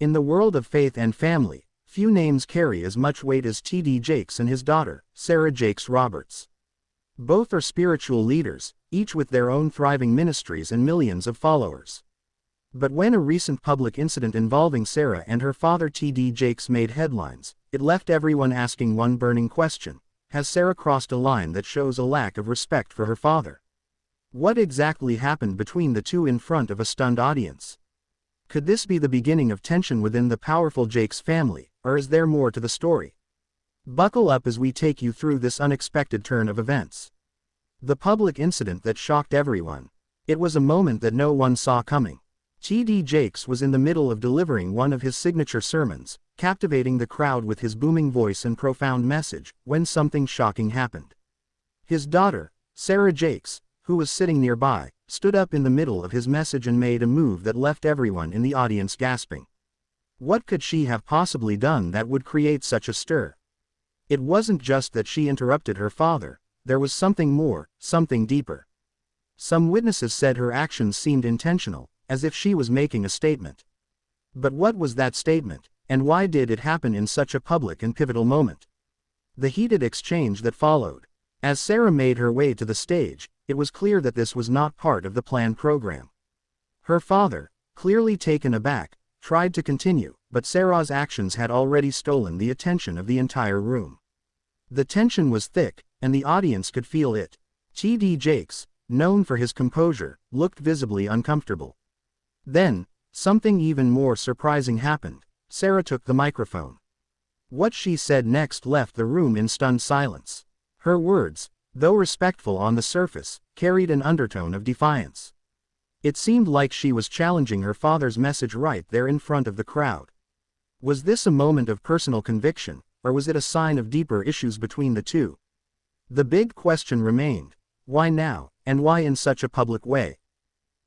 In the world of faith and family, few names carry as much weight as T.D. Jakes and his daughter, Sarah Jakes Roberts. Both are spiritual leaders, each with their own thriving ministries and millions of followers. But when a recent public incident involving Sarah and her father T.D. Jakes made headlines, it left everyone asking one burning question: has Sarah crossed a line that shows a lack of respect for her father? What exactly happened between the two in front of a stunned audience? Could this be the beginning of tension within the powerful Jakes family, or is there more to the story? Buckle up as we take you through this unexpected turn of events. The public incident that shocked everyone. It was a moment that no one saw coming. T.D. Jakes was in the middle of delivering one of his signature sermons, captivating the crowd with his booming voice and profound message, when something shocking happened. His daughter, Sarah Jakes, who was sitting nearby, stood up in the middle of his message and made a move that left everyone in the audience gasping. What could she have possibly done that would create such a stir? It wasn't just that she interrupted her father, there was something more, something deeper. Some witnesses said her actions seemed intentional, as if she was making a statement. But what was that statement, and why did it happen in such a public and pivotal moment? The heated exchange that followed. As Sarah made her way to the stage, it was clear that this was not part of the planned program. Her father, clearly taken aback, tried to continue, but Sarah's actions had already stolen the attention of the entire room. The tension was thick, and the audience could feel it. T.D. Jakes, known for his composure, looked visibly uncomfortable. Then, something even more surprising happened. Sarah took the microphone. What she said next left the room in stunned silence. Her words, though respectful on the surface, carried an undertone of defiance. It seemed like she was challenging her father's message right there in front of the crowd. Was this a moment of personal conviction, or was it a sign of deeper issues between the two? The big question remained: why now, and why in such a public way?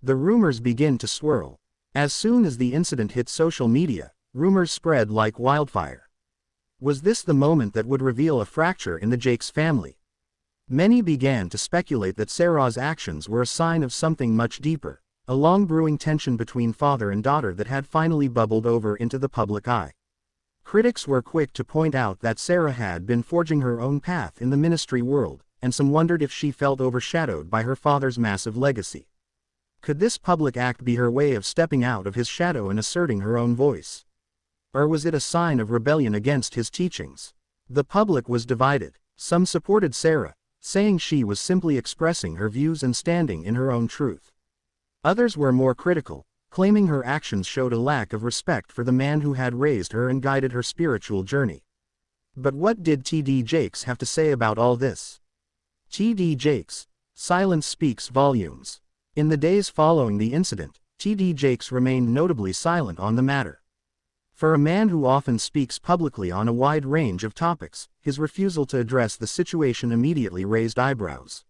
The rumors began to swirl. As soon as the incident hit social media, rumors spread like wildfire. Was this the moment that would reveal a fracture in the Jakes family? Many began to speculate that Sarah's actions were a sign of something much deeper, a long-brewing tension between father and daughter that had finally bubbled over into the public eye. Critics were quick to point out that Sarah had been forging her own path in the ministry world, and some wondered if she felt overshadowed by her father's massive legacy. Could this public act be her way of stepping out of his shadow and asserting her own voice? Or was it a sign of rebellion against his teachings? The public was divided. Some supported Sarah, saying she was simply expressing her views and standing in her own truth. Others were more critical, claiming her actions showed a lack of respect for the man who had raised her and guided her spiritual journey. But what did T.D. Jakes have to say about all this? T.D. Jakes, silence speaks volumes. In the days following the incident, T.D. Jakes remained notably silent on the matter. For a man who often speaks publicly on a wide range of topics, his refusal to address the situation immediately raised eyebrows.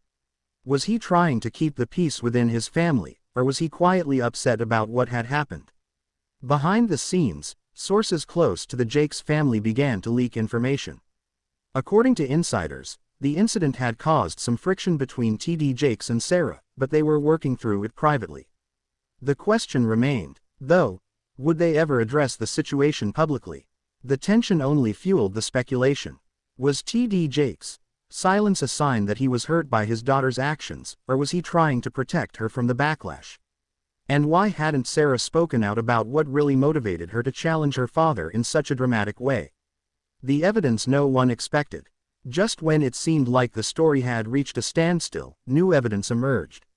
Was he trying to keep the peace within his family, or was he quietly upset about what had happened? Behind the scenes, sources close to the Jakes family began to leak information. According to insiders, the incident had caused some friction between T.D. Jakes and Sarah, but they were working through it privately. The question remained, though: would they ever address the situation publicly? The tension only fueled the speculation. Was T.D. Jakes' silence a sign that he was hurt by his daughter's actions, or was he trying to protect her from the backlash? And why hadn't Sarah spoken out about what really motivated her to challenge her father in such a dramatic way? The evidence no one expected. Just when it seemed like the story had reached a standstill, new evidence emerged.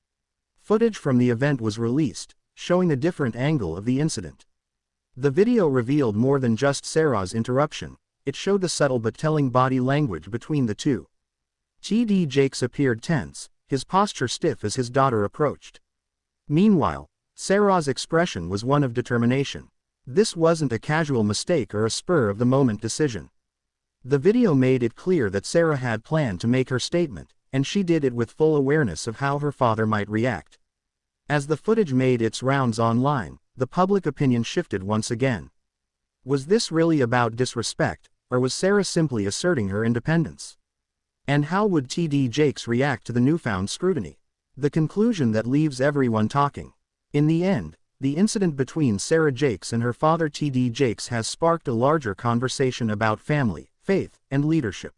Footage from the event was released, showing a different angle of the incident. The video revealed more than just Sarah's interruption. It showed the subtle but telling body language between the two. T.D. Jakes appeared tense, his posture stiff as his daughter approached. Meanwhile, Sarah's expression was one of determination. This wasn't a casual mistake or a spur-of-the-moment decision. The video made it clear that Sarah had planned to make her statement, and she did it with full awareness of how her father might react. As the footage made its rounds online, the public opinion shifted once again. Was this really about disrespect, or was Sarah simply asserting her independence? And how would T.D. Jakes react to the newfound scrutiny? The conclusion that leaves everyone talking. In the end, the incident between Sarah Jakes and her father T.D. Jakes has sparked a larger conversation about family, faith, and leadership.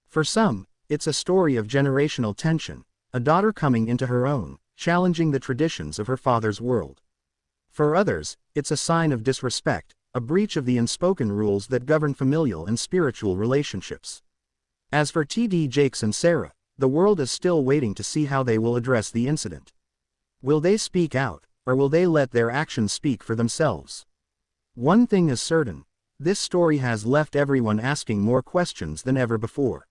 For some, it's a story of generational tension, a daughter coming into her own, challenging the traditions of her father's world. For others, it's a sign of disrespect, a breach of the unspoken rules that govern familial and spiritual relationships. As for T.D. Jakes and Sarah, the world is still waiting to see how they will address the incident. Will they speak out, or will they let their actions speak for themselves? One thing is certain, this story has left everyone asking more questions than ever before.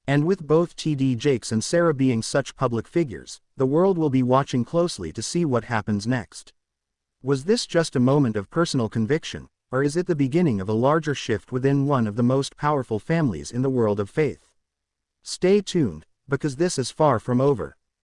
And with both T.D. Jakes and Sarah being such public figures, the world will be watching closely to see what happens next. Was this just a moment of personal conviction, or is it the beginning of a larger shift within one of the most powerful families in the world of faith? Stay tuned, because this is far from over.